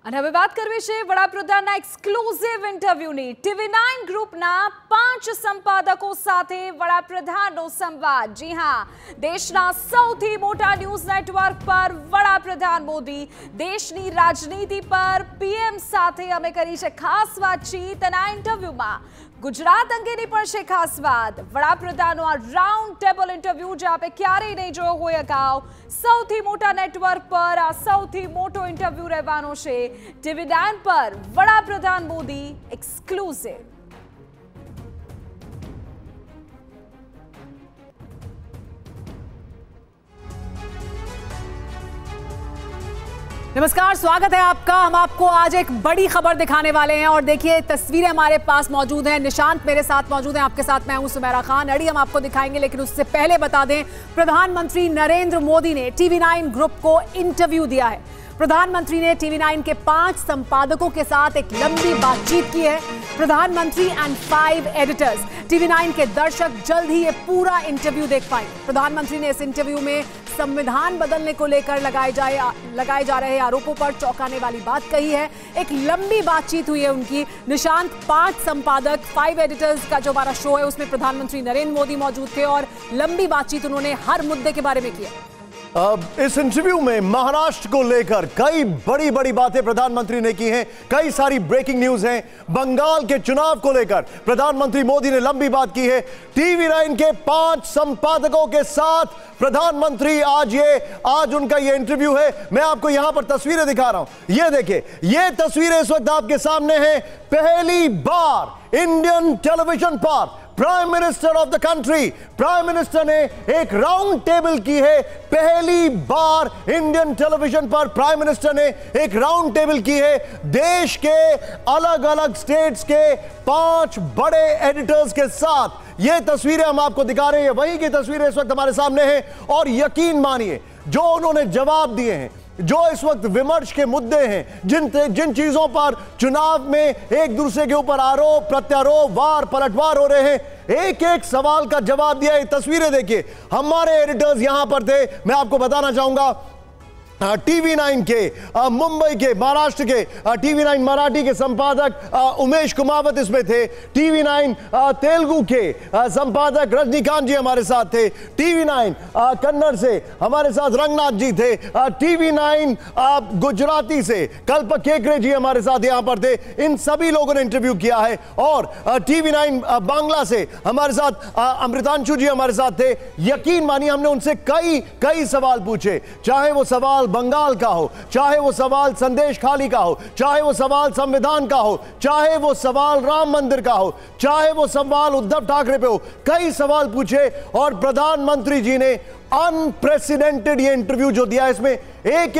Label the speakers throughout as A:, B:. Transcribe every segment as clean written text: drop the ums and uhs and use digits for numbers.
A: અને હવે વાત કરવી છે વડાપ્રધાનના એક્સક્લુઝિવ ઇન્ટરવ્યુની। TV9 ગ્રુપના 5 સંપાદકો સાથે વડાપ્રધાનનો સંવાદ। જી હા, દેશના સૌથી મોટા ન્યૂઝ નેટવર્ક પર વડાપ્રધાન મોદી દેશની રાજનીતિ પર PM સાથે અમે કરી છે ખાસ વાતચીત। અને આ ઇન્ટરવ્યુમાં गुजरात अंगेनी पण छे खास बात। वडाप्रधाननो आ राउंड टेबल इंटरव्यू जे आपे क्यारेय नहीं जोयो होय अगाउ। सौथी मोटा नेटवर्क पर आ सौथी मोटो इंटरव्यू रहेवानो छे। TV9 पर वडाप्रधान मोदी एक्सक्लूसिव। नमस्कार, स्वागत है आपका। हम आपको आज एक बड़ी खबर दिखाने वाले हैं और देखिए तस्वीरें हमारे पास मौजूद हैं। निशांत मेरे साथ मौजूद हैं, आपके साथ मैं हूं सुमेरा खान। अड़ी हम आपको दिखाएंगे, लेकिन उससे पहले बता दें प्रधानमंत्री नरेंद्र मोदी ने TV9 ग्रुप को इंटरव्यू दिया है। प्रधानमंत्री ने TV9 के 5 संपादकों के साथ एक लंबी बातचीत की है। प्रधानमंत्री एंड 5 एडिटर्स। TV9 के दर्शक जल्द ही ये पूरा इंटरव्यू देख पाएंगे। प्रधानमंत्री ने इस इंटरव्यू में संविधान बदलने को लेकर लगाए जा रहे आरोपों पर चौंकाने वाली बात कही है। एक लंबी बातचीत हुई है उनकी। निशांत, 5 संपादक 5 एडिटर्स का जो हमारा शो है उसमें प्रधानमंत्री नरेंद्र मोदी मौजूद थे और लंबी बातचीत उन्होंने हर मुद्दे के बारे में की है।
B: इस इंटरव्यू में महाराष्ट्र को लेकर कई बड़ी बड़ी बातें प्रधानमंत्री ने की हैं। कई सारी ब्रेकिंग न्यूज हैं। बंगाल के चुनाव को लेकर प्रधानमंत्री मोदी ने लंबी बात की है। TV9 के 5 संपादकों के साथ प्रधानमंत्री आज उनका ये इंटरव्यू है। मैं आपको यहां पर तस्वीरें दिखा रहा हूं। ये देखिए, ये तस्वीरें इस वक्त आपके सामने हैं। पहली बार इंडियन टेलीविजन पर prime minister of the country, prime minister ने एक राउंड टेबल की है। पहली बार इंडियन टेलीविजन पर प्राइम मिनिस्टर ने एक राउंड टेबल की है। देश के अलग अलग स्टेट्स के 5 बड़े एडिटर्स के साथ ये तस्वीरें हम आपको दिखा रहे हैं। वही की तस्वीरें इस वक्त हमारे सामने हैं और यकीन मानिए जो उन्होंने जवाब दिए हैं, जो इस वक्त विमर्श के मुद्दे हैं, जिन चीजों पर चुनाव में एक दूसरे के ऊपर आरोप प्रत्यारोप वार पलटवार हो रहे हैं, एक एक सवाल का जवाब दिया। ये तस्वीरें देखिए, हमारे एडिटर्स यहां पर थे। मैं आपको बताना चाहूंगा TV9 के मुंबई के, महाराष्ट्र के TV9 मराठी के संपादक उमेश कुमावत इसमें थे। TV9 तेलुगु के संपादक रजनीकांत जी हमारे साथ थे। TV9 कन्नड़ से हमारे साथ रंगनाथ जी थे। TV9 गुजराती से कल्पक केकरे जी हमारे साथ यहां पर थे। इन सभी लोगों ने इंटरव्यू किया है। और TV9 बांग्ला से हमारे साथ अमृतांशु जी हमारे साथ थे। यकीन मानिए हमने उनसे कई सवाल पूछे, चाहे वो सवाल बंगाल का हो, चाहे वो सवाल संदेश खाली का हो, चाहे वो सवाल संविधान का हो, चाहे वो सवाल राम मंदिर का हो, चाहे वो सवाल उद्धव ठाकरे पे हो। कई सवाल पूछे और प्रधानमंत्री जी ने अनप्रेसिडेंटेड ये इंटरव्यू जो दिया, इसमें एक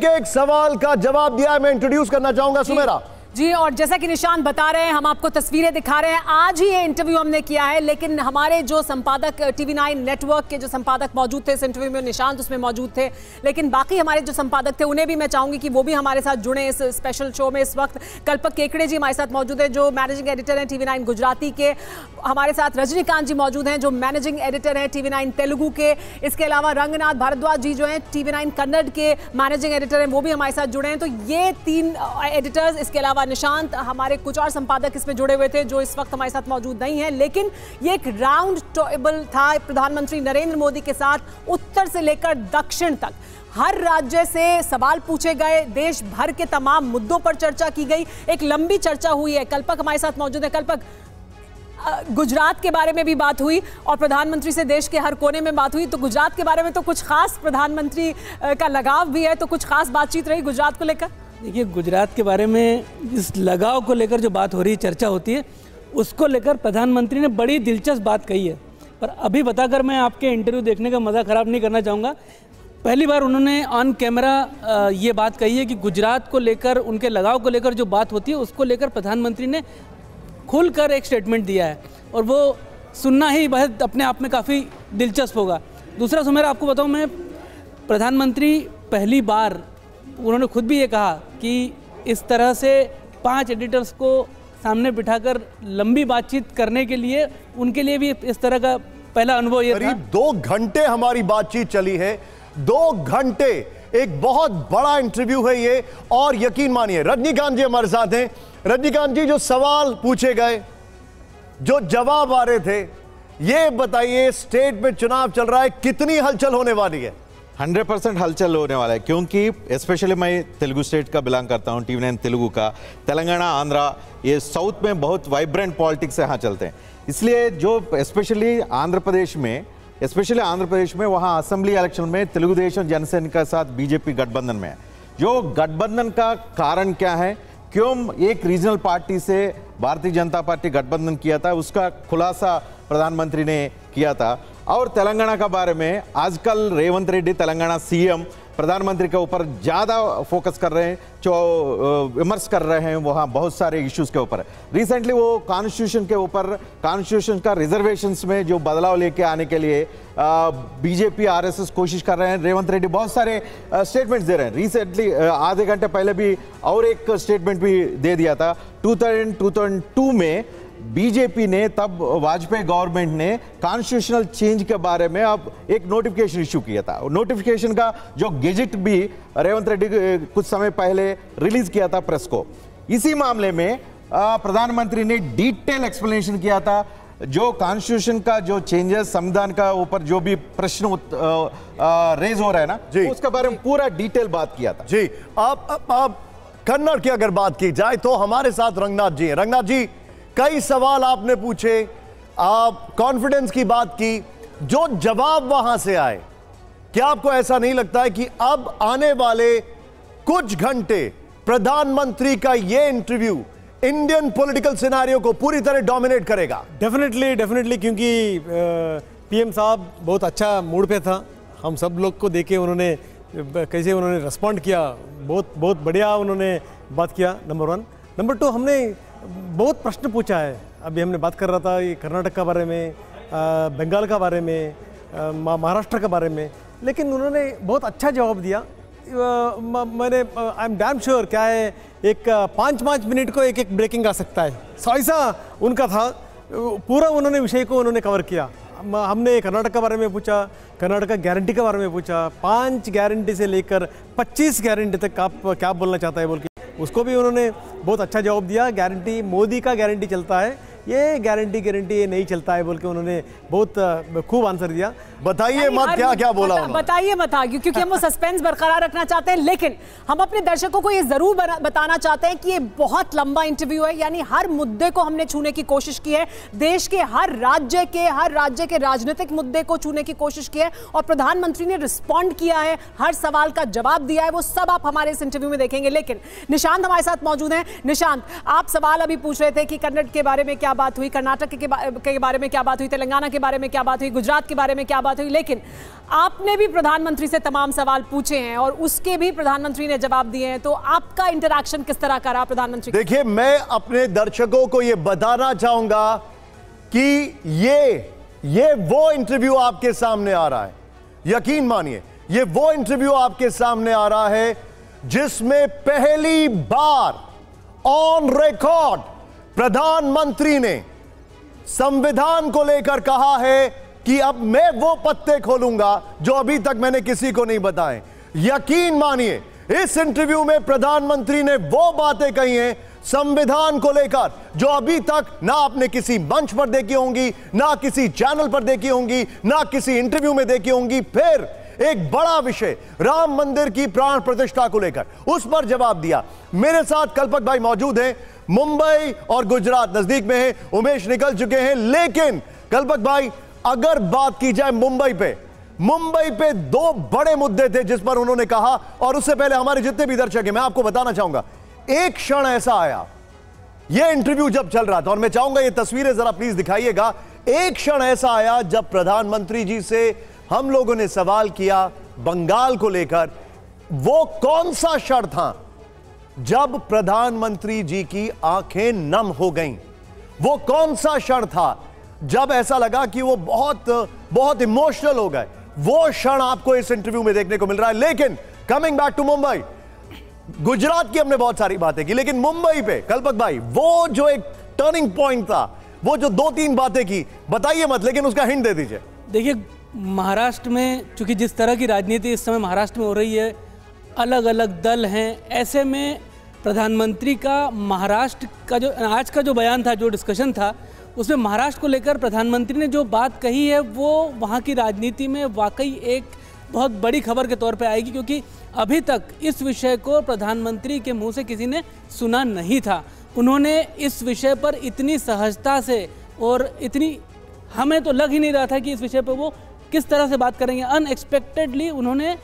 B: एक सवाल का जवाब दिया है। मैं इंट्रोड्यूस करना चाहूंगा सुमेरा
A: जी। और जैसा कि निशांत बता रहे हैं, हम आपको तस्वीरें दिखा रहे हैं। आज ही ये इंटरव्यू हमने किया है, लेकिन हमारे जो संपादक TV9 नेटवर्क के जो संपादक मौजूद थे इस इंटरव्यू में, निशांत उसमें मौजूद थे, लेकिन बाकी हमारे जो संपादक थे उन्हें भी मैं चाहूंगी कि वो भी हमारे साथ जुड़े इस स्पेशल शो में। इस वक्त कल्पक केकरे जी हमारे साथ मौजूद है, जो मैनेजिंग एडिटर हैं TV9 गुजराती के। हमारे साथ रजनीकांत जी मौजूद हैं, जो मैनेजिंग एडिटर हैं TV9 तेलुगु के। इसके अलावा रंगनाथ भारद्वाज जी जो हैं TV9 कन्नड़ के मैनेजिंग एडिटर हैं, वो भी हमारे साथ जुड़े हैं। तो ये 3 एडिटर्स, इसके अलावा निशांत, हमारे कुछ और संपादक इसमें जुड़े हुए थे जो इस वक्त हमारे साथ मौजूद नहीं है। लेकिन ये एक राउंड टेबल था प्रधानमंत्री नरेंद्र मोदी के साथ। उत्तर से लेकर दक्षिण तक हर राज्य से सवाल पूछे गए, देश भर के तमाम मुद्दों पर चर्चा की गई। एक लंबी चर्चा हुई है। कल्पक हमारे साथ मौजूद है। कल्पक, गुजरात के बारे में भी बात हुई और प्रधानमंत्री से देश के हर कोने में बात हुई। तो गुजरात के बारे में तो कुछ खास प्रधानमंत्री का लगाव भी है, तो कुछ खास बातचीत रही गुजरात को लेकर?
C: देखिए, गुजरात के बारे में इस लगाव को लेकर जो बात हो रही है, चर्चा होती है, उसको लेकर प्रधानमंत्री ने बड़ी दिलचस्प बात कही है। पर अभी बताकर मैं आपके इंटरव्यू देखने का मज़ा ख़राब नहीं करना चाहूँगा। पहली बार उन्होंने ऑन कैमरा ये बात कही है कि गुजरात को लेकर, उनके लगाव को लेकर जो बात होती है उसको लेकर प्रधानमंत्री ने खुलकर एक स्टेटमेंट दिया है और वो सुनना ही बहुत अपने आप में काफ़ी दिलचस्प होगा। दूसरा सुमेरा, आपको बताऊँ मैं, प्रधानमंत्री पहली बार, उन्होंने खुद भी ये कहा कि इस तरह से 5 एडिटर्स को सामने बिठाकर लंबी बातचीत करने के लिए उनके लिए भी इस तरह का पहला अनुभव ये था।
B: करीब 2 घंटे हमारी बातचीत चली है। 2 घंटे एक बहुत बड़ा इंटरव्यू है ये, और यकीन मानिए रजनीकांत जी हमारे साथ हैं। रजनीकांत जी, जो सवाल पूछे गए, जो जवाब आ रहे थे, ये बताइए स्टेट में चुनाव चल रहा है, कितनी हलचल होने वाली है?
D: 100% हलचल होने वाला है, क्योंकि स्पेशली मैं तेलुगु स्टेट का बिलोंग करता हूँ, TV9 तेलुगु का। तेलंगाना, आंध्रा, ये साउथ में बहुत वाइब्रेंट पॉलिटिक्स यहाँ चलते हैं। इसलिए जो स्पेशली आंध्र प्रदेश में वहाँ असेंबली इलेक्शन में तेलुगु देशम जनसेना के साथ बीजेपी गठबंधन में है। जो गठबंधन का कारण क्या है, क्यों एक रीजनल पार्टी से भारतीय जनता पार्टी गठबंधन किया था, उसका खुलासा प्रधानमंत्री ने किया था। और तेलंगाना का बारे में आजकल रेवंत रेड्डी तेलंगाना सीएम प्रधानमंत्री के ऊपर ज़्यादा फोकस कर रहे हैं, जो विमर्श कर रहे हैं वहाँ बहुत सारे इश्यूज़ के ऊपर। रिसेंटली वो कॉन्स्टिट्यूशन के ऊपर, कॉन्स्टिट्यूशन का रिजर्वेशंस में जो बदलाव लेके आने के लिए बीजेपी आरएसएस कोशिश कर रहे हैं। रेवंत रेड्डी बहुत सारे स्टेटमेंट्स दे रहे हैं। रिसेंटली आधे घंटे पहले भी और एक स्टेटमेंट भी दे दिया था। 2002 में बीजेपी ने, तब वाजपेयी गवर्नमेंट ने कॉन्स्टिट्यूशनल चेंज के बारे में अब एक नोटिफिकेशन इशू किया था। नोटिफिकेशन का जो गेजेट भी रेवंत रेड्डी कुछ समय पहले रिलीज किया था प्रेस को। इसी मामले में प्रधानमंत्री ने डिटेल एक्सप्लेनेशन किया था। जो कॉन्स्टिट्यूशन का जो चेंजेस, संविधान का ऊपर जो भी प्रश्न रेज हो रहा है ना, उसके बारे में पूरा डिटेल बात किया था।
B: जी, आप कन्नड़ की अगर बात की जाए तो हमारे साथ रंगनाथ जी हैं। रंगनाथ जी, कई सवाल आपने पूछे, आप कॉन्फिडेंस की बात की, जो जवाब वहां से आए, क्या आपको ऐसा नहीं लगता है कि अब आने वाले कुछ घंटे प्रधानमंत्री का यह इंटरव्यू इंडियन पॉलिटिकल सिनेरियो को पूरी तरह डोमिनेट करेगा?
E: डेफिनेटली, क्योंकि पीएम साहब बहुत अच्छा मूड पे था। हम सब लोग को देखे उन्होंने कैसे उन्होंने रिस्पॉन्ड किया, बहुत बढ़िया उन्होंने बात किया, नंबर 1। नंबर 2, हमने बहुत प्रश्न पूछा है। अभी हमने बात कर रहा था ये कर्नाटक के बारे में, बंगाल का बारे में, महाराष्ट्र के बारे में, लेकिन उन्होंने बहुत अच्छा जवाब दिया। मैंने आई एम डैम श्योर क्या है, एक 5-5 मिनट को एक ब्रेकिंग आ सकता है, ऐसा उनका था। पूरा उन्होंने विषय को उन्होंने कवर किया। हमने कर्नाटक के बारे में पूछा, कर्नाटक का गारंटी के बारे में पूछा, 5 गारंटी से लेकर 25 गारंटी तक आप क्या बोलना चाहता है बोल के उसको भी उन्होंने बहुत अच्छा जवाब दिया। गारंटी, मोदी का गारंटी चलता है, ये गारंटी ये नहीं चलता है बोल के उन्होंने बहुत खूब आंसर दिया।
B: बताइए मत क्या बोला उन्होंने,
A: बताइए मत, क्योंकि हम वो सस्पेंस बरकरार रखना चाहते हैं। लेकिन हम अपने दर्शकों को ये जरूर बताना चाहते हैं कि ये बहुत लंबा इंटरव्यू है, यानी हर मुद्दे को हमने छूने की कोशिश की है, देश के हर राज्य के राजनीतिक मुद्दे को छूने की कोशिश की है, और प्रधानमंत्री ने रिस्पॉन्ड किया है, हर सवाल का जवाब दिया है। वो सब आप हमारे इस इंटरव्यू में देखेंगे। लेकिन निशांत हमारे साथ मौजूद हैं। निशांत, आप सवाल अभी पूछ रहे थे कि कन्नड़ के बारे में क्या बात हुई, कर्नाटक के बारे में क्या बात हुई, तेलंगाना के बारे में क्या बात हुई, गुजरात के बारे में क्या बात हुई, लेकिन आपने भी प्रधानमंत्री से तमाम सवाल पूछे हैं और उसके भी प्रधानमंत्री ने जवाब दिए हैं। तो आपका इंटरैक्शन किस तरह का रहा प्रधानमंत्री?
B: देखिए, मैं अपने दर्शकों को यह बताना चाहूंगा कि ये वो इंटरव्यू आपके सामने आ रहा है। यकीन मानिए, ये वो इंटरव्यू आपके सामने आ रहा है जिसमें पहली बार ऑन रिकॉर्ड प्रधानमंत्री ने संविधान को लेकर कहा है कि अब मैं वो पत्ते खोलूंगा जो अभी तक मैंने किसी को नहीं बताए। यकीन मानिए, इस इंटरव्यू में प्रधानमंत्री ने वो बातें कही हैं संविधान को लेकर जो अभी तक ना आपने किसी मंच पर देखी होंगी, ना किसी चैनल पर देखी होंगी, ना किसी इंटरव्यू में देखी होंगी। फिर एक बड़ा विषय राम मंदिर की प्राण प्रतिष्ठा को लेकर, उस पर जवाब दिया। मेरे साथ कल्पक भाई मौजूद हैं, मुंबई और गुजरात नजदीक में है, उमेश निकल चुके हैं। लेकिन कल्पक भाई, अगर बात की जाए मुंबई पे 2 बड़े मुद्दे थे जिस पर उन्होंने कहा, और उससे पहले हमारे जितने भी दर्शक हैं, मैं आपको बताना चाहूंगा, एक क्षण ऐसा आया, यह इंटरव्यू जब चल रहा था, और मैं चाहूंगा ये तस्वीरें जरा प्लीज दिखाइएगा, एक क्षण ऐसा आया जब प्रधानमंत्री जी से हम लोगों ने सवाल किया बंगाल को लेकर। वो कौन सा क्षण था जब प्रधानमंत्री जी की आंखें नम हो गईं? वो कौन सा क्षण था जब ऐसा लगा कि वो बहुत इमोशनल हो गए? वो क्षण आपको इस इंटरव्यू में देखने को मिल रहा है। लेकिन coming back to Mumbai, Gujarat की हमने बहुत सारी बातें की, लेकिन मुंबई पे कल्पक भाई वो जो एक टर्निंग पॉइंट था, वो जो 2-3 बातें की, बताइए मत, लेकिन उसका हिंट दे दीजिए।
C: देखिए, महाराष्ट्र में चूंकि जिस तरह की राजनीति इस समय महाराष्ट्र में हो रही है, अलग अलग दल हैं। ऐसे में प्रधानमंत्री का महाराष्ट्र का जो आज का जो बयान था, जो डिस्कशन था, उसमें महाराष्ट्र को लेकर प्रधानमंत्री ने जो बात कही है वो वहाँ की राजनीति में वाकई एक बहुत बड़ी खबर के तौर पे आएगी, क्योंकि अभी तक इस विषय को प्रधानमंत्री के मुंह से किसी ने सुना नहीं था। उन्होंने इस विषय पर इतनी सहजता से और इतनी, हमें तो लग ही नहीं रहा था कि इस विषय पर वो किस तरह से बात करेंगे। अनएक्सपेक्टेडली उन्होंने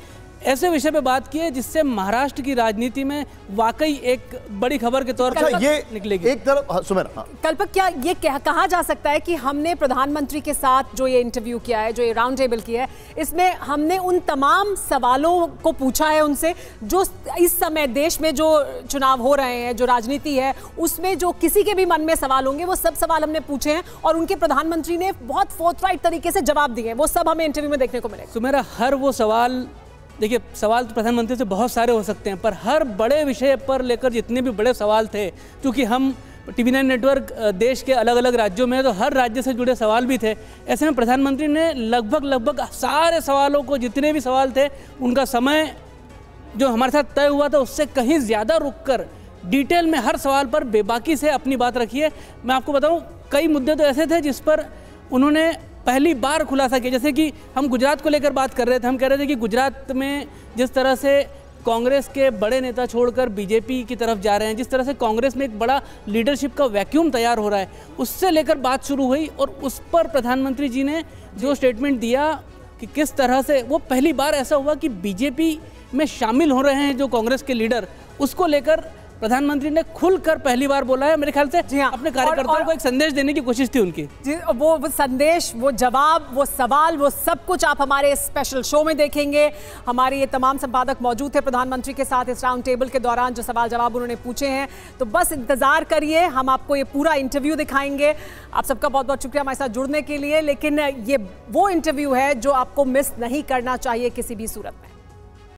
C: ऐसे विषय पे बात की है जिससे महाराष्ट्र की राजनीति में वाकई एक बड़ी खबर के तौर पर
B: ये
C: निकलेगी।
B: एक तरफ सुमेरा,
A: कल्पक, क्या ये कहा जा सकता है कि हमने प्रधानमंत्री के साथ जो ये इंटरव्यू किया है, जो ये राउंड टेबल किया है, इसमें हमने उन तमाम सवालों को पूछा है उनसे जो इस समय देश में जो चुनाव हो रहे हैं, जो राजनीति है, उसमें जो किसी के भी मन में सवाल होंगे वो सब सवाल हमने पूछे हैं और उनके प्रधानमंत्री ने बहुत फोर्थराइट तरीके से जवाब दिए हैं। वो सब हमें इंटरव्यू में देखने को मिलेगा।
C: सुमेरा, हर वो सवाल, देखिए सवाल तो प्रधानमंत्री से बहुत सारे हो सकते हैं, पर हर बड़े विषय पर लेकर जितने भी बड़े सवाल थे, क्योंकि हम TV9 नेटवर्क देश के अलग अलग राज्यों में है तो हर राज्य से जुड़े सवाल भी थे। ऐसे में प्रधानमंत्री ने लगभग सारे सवालों को, जितने भी सवाल थे, उनका समय जो हमारे साथ तय हुआ था उससे कहीं ज़्यादा रुककर डिटेल में हर सवाल पर बेबाकी से अपनी बात रखी है। मैं आपको बताऊँ, कई मुद्दे तो ऐसे थे जिस पर उन्होंने पहली बार खुलासा किया। जैसे कि हम गुजरात को लेकर बात कर रहे थे, हम कह रहे थे कि गुजरात में जिस तरह से कांग्रेस के बड़े नेता छोड़कर बीजेपी की तरफ जा रहे हैं, जिस तरह से कांग्रेस में एक बड़ा लीडरशिप का वैक्यूम तैयार हो रहा है, उससे लेकर बात शुरू हुई और उस पर प्रधानमंत्री जी ने जो स्टेटमेंट दिया कि किस तरह से वो पहली बार ऐसा हुआ कि बीजेपी में शामिल हो रहे हैं जो कांग्रेस के लीडर, उसको लेकर प्रधानमंत्री ने खुलकर पहली बार बोला है। मेरे ख्याल से
A: जी हाँ,
C: अपने कार्यकर्ताओं को एक संदेश देने की कोशिश थी उनकी।
A: जी, वो संदेश, वो जवाब, वो सवाल, वो सब कुछ आप हमारे स्पेशल शो में देखेंगे। हमारे ये तमाम संपादक मौजूद थे प्रधानमंत्री के साथ इस राउंड टेबल के दौरान, जो सवाल जवाब उन्होंने पूछे हैं। तो बस इंतजार करिए, हम आपको ये पूरा इंटरव्यू दिखाएंगे। आप सबका बहुत बहुत शुक्रिया हमारे साथ जुड़ने के लिए। लेकिन ये वो इंटरव्यू है जो आपको मिस नहीं करना चाहिए किसी भी सूरत में।